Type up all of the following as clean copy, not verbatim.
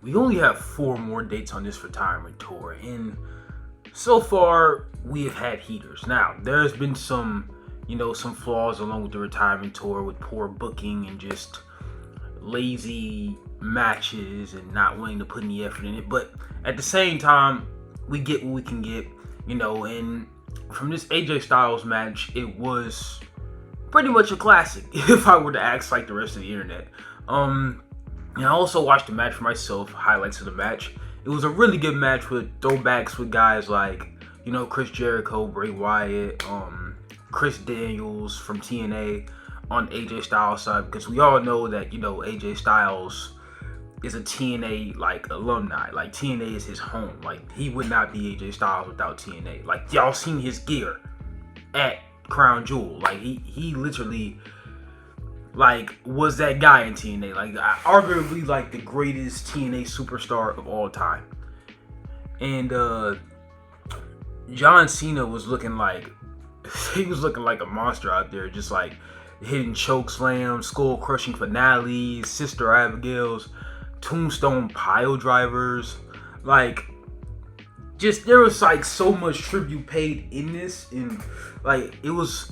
we only have 4 more dates on this retirement tour, and so far we have had heaters. Now, there's been some flaws along with the retirement tour with poor booking and just lazy matches and not wanting to put any effort in it. But at the same time, we get what we can get, and from this AJ Styles match, it was pretty much a classic if I were to ask like the rest of the internet. And I also watched the match for myself, highlights of the match. It was a really good match with throwbacks with guys like, Chris Jericho, Bray Wyatt, Chris Daniels from TNA on AJ Styles side, because we all know that, AJ Styles is a TNA like alumni. Like TNA is his home. Like he would not be AJ Styles without TNA. Like y'all seen his gear at Crown Jewel. Like he literally like was that guy in TNA. Like arguably like the greatest TNA superstar of all time. And John Cena was looking like a monster out there, just like hitting choke slams, skull crushing finales, Sister Abigail's, tombstone pile drivers. Like just there was like so much tribute paid in this, and like it was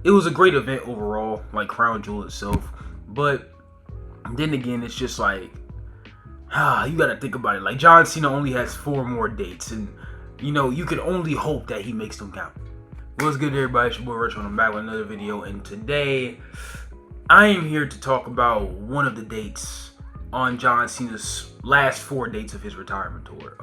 a great event overall, like Crown Jewel itself. But then again, it's just like you gotta think about it. Like John Cena only has 4 more dates, and you can only hope that he makes them count. What's good, everybody? It's your boy Rich, and I'm back with another video. And today, I am here to talk about one of the dates on John Cena's last 4 dates of his retirement tour.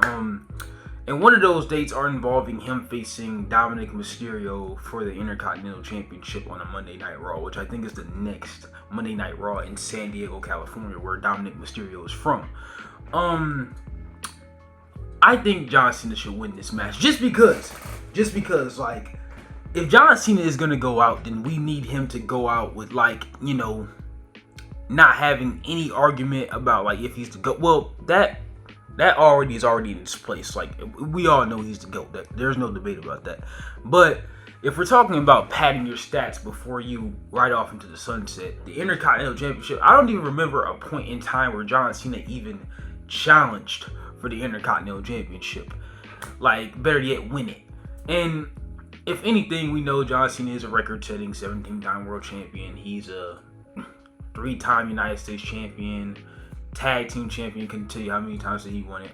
And one of those dates are involving him facing Dominic Mysterio for the Intercontinental Championship on a Monday Night Raw, which I think is the next Monday Night Raw in San Diego, California, where Dominic Mysterio is from. I think John Cena should win this match just because, like, if John Cena is gonna go out, then we need him to go out with like, not having any argument about like if he's the GOAT. Well, that already is in its place. Like we all know he's the GOAT. There's no debate about that. But if we're talking about padding your stats before you ride off into the sunset, the Intercontinental Championship, I don't even remember a point in time where John Cena even challenged for the Intercontinental Championship. Like, better yet, win it. And if anything, we know John Cena is a record-setting 17-time world champion. He's a 3-time United States champion, tag team champion. Couldn't tell you how many times that he won it.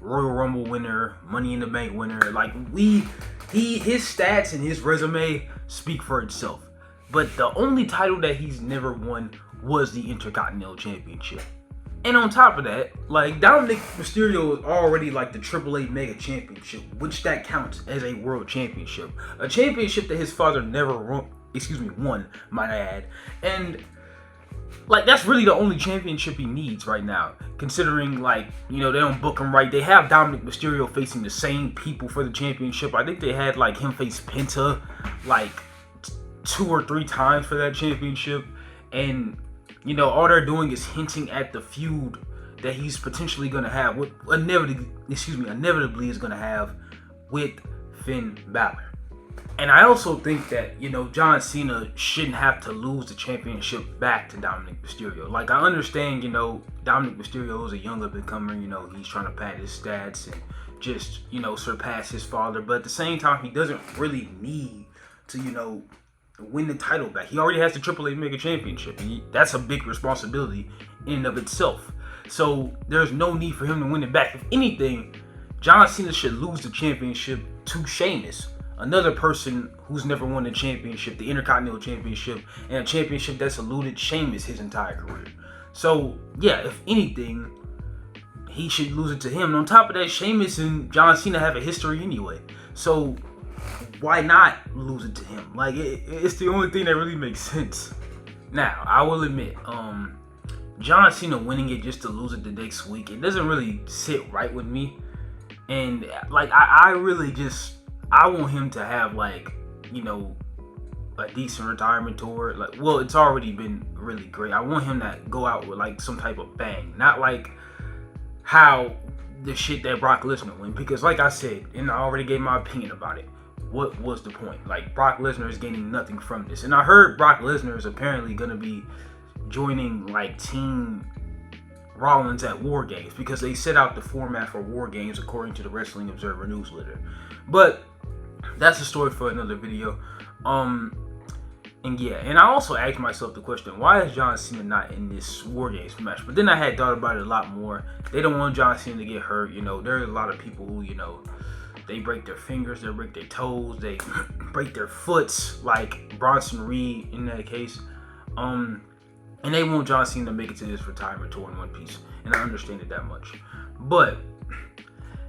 Royal Rumble winner, Money in the Bank winner. Like his stats and his resume speak for itself. But the only title that he's never won was the Intercontinental Championship. And on top of that, like Dominic Mysterio is already like the AAA Mega Championship, which that counts as a world championship. A championship that his father never won, might I add. And like that's really the only championship he needs right now, considering like, they don't book him right. They have Dominic Mysterio facing the same people for the championship. I think they had like him face Penta like 2 or 3 times for that championship. And all they're doing is hinting at the feud that he's potentially going to have, inevitably is going to have with Finn Balor. And I also think that, John Cena shouldn't have to lose the championship back to Dominic Mysterio. Like, I understand, Dominic Mysterio is a young up-and-comer, he's trying to pad his stats and just, surpass his father. But at the same time, he doesn't really need to, win the title back. He already has the AAA Mega Championship, and that's a big responsibility in and of itself. So there's no need for him to win it back. If anything, John Cena should lose the championship to Sheamus, another person who's never won the championship, the Intercontinental Championship, and a championship that's eluded Sheamus his entire career. So yeah, if anything, he should lose it to him. And on top of that, Sheamus and John Cena have a history anyway. So why not lose it to him? Like, it's the only thing that really makes sense. Now, I will admit, John Cena winning it just to lose it the next week, it doesn't really sit right with me. And, like, I really just, I want him to have, like, a decent retirement tour. Like, well, it's already been really great. I want him to go out with, like, some type of bang. Not like how the shit that Brock Lesnar went. Because, like I said, and I already gave my opinion about it, what was the point? Like, Brock Lesnar is gaining nothing from this. And I heard Brock Lesnar is apparently going to be joining like Team Rollins at War Games, because they set out the format for War Games according to the Wrestling Observer newsletter. But that's a story for another video. And yeah, and I also asked myself the question, why is John Cena not in this War Games match? But then I had thought about it a lot more. They don't want John Cena to get hurt. You know, there's a lot of people who, you know, they break their fingers, they break their toes, they break their foots, like Bronson Reed in that case. And they want John Cena to make it to this retirement tour in one piece. And I understand it that much. But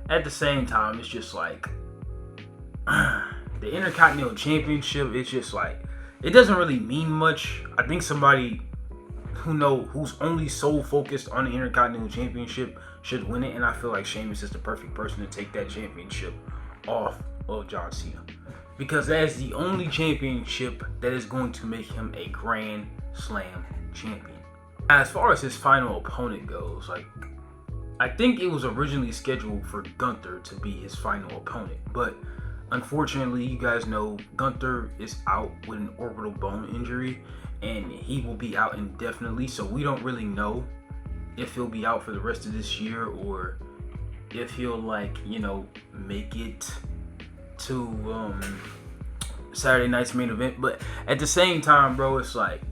at the same time, it's just like the Intercontinental Championship, it's just like, it doesn't really mean much. I think somebody who's only so focused on the Intercontinental Championship should win it, and I feel like Sheamus is the perfect person to take that championship off of John Cena, because that is the only championship that is going to make him a Grand Slam champion. As far as his final opponent goes, like, I think it was originally scheduled for Gunther to be his final opponent, but unfortunately, you guys know Gunther is out with an orbital bone injury, and he will be out indefinitely, so we don't really know if he'll be out for the rest of this year or if he'll, like, you know, make it to Saturday night's main event. But at the same time, bro, it's like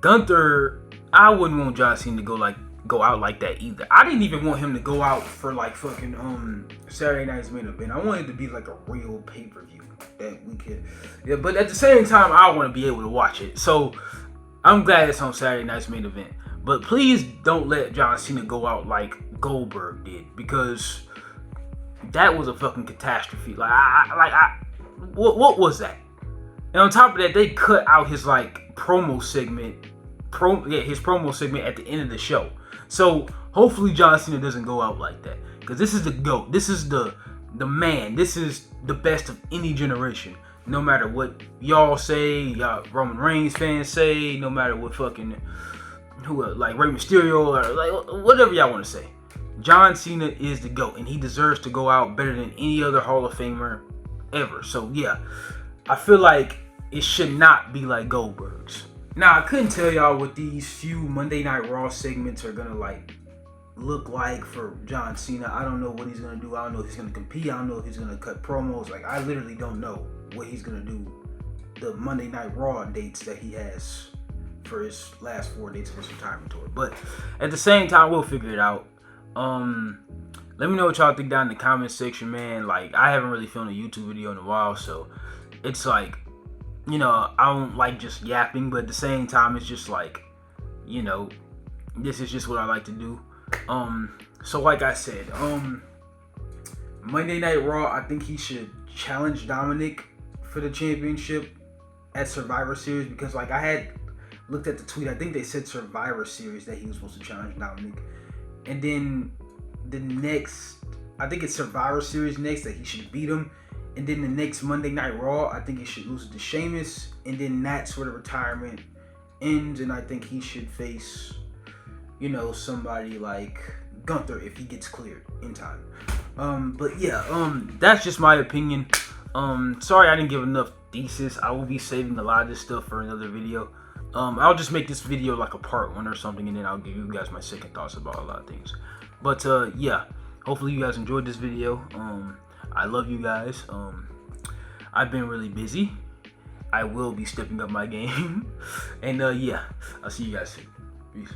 Gunther, I wouldn't want John Cena to go out like that either. I didn't even want him to go out for like fucking Saturday night's main event. I wanted it to be like a real pay-per-view that we could, yeah, but at the same time I want to be able to watch it. So I'm glad it's on Saturday night's main event. But please don't let John Cena go out like Goldberg did, because that was a fucking catastrophe. What was that? And on top of that, they cut out his like promo segment, his promo segment at the end of the show. So hopefully John Cena doesn't go out like that, because this is the GOAT. This is the man. This is the best of any generation. No matter what y'all say, y'all Roman Reigns fans say, no matter what fucking like Rey Mysterio or like whatever y'all want to say, John Cena is the GOAT, and he deserves to go out better than any other Hall of Famer ever. So yeah, I feel like it should not be like Goldberg's. Now, I couldn't tell y'all what these few Monday Night Raw segments are gonna like look like for John Cena. I don't know what he's gonna do. I don't know if he's gonna compete. I don't know if he's gonna cut promos. Like, I literally don't know what he's gonna do. The Monday Night Raw dates that he has for his last 4 dates of his retirement tour. But at the same time, we'll figure it out. Let me know what y'all think down in the comment section, man. Like, I haven't really filmed a YouTube video in a while, so it's like, you know, I don't like just yapping, but at the same time, it's just like, you know, this is just what I like to do. So like I said, Monday Night Raw, I think he should challenge Dominic for the championship at Survivor Series, because like I had looked at the tweet, I think they said Survivor Series that he was supposed to challenge Dominic, and then the next, I think it's Survivor Series next that he should beat him. And then the next Monday Night Raw, I think he should lose it to Sheamus. And then that's where the retirement ends. And I think he should face, you know, somebody like Gunther if he gets cleared in time. But yeah, that's just my opinion. Sorry I didn't give enough thesis. I will be saving a lot of this stuff for another video. I'll just make this video like a part 1 or something, and then I'll give you guys my second thoughts about a lot of things. But yeah, hopefully you guys enjoyed this video. I love you guys. I've been really busy. I will be stepping up my game. And yeah, I'll see you guys soon. Peace.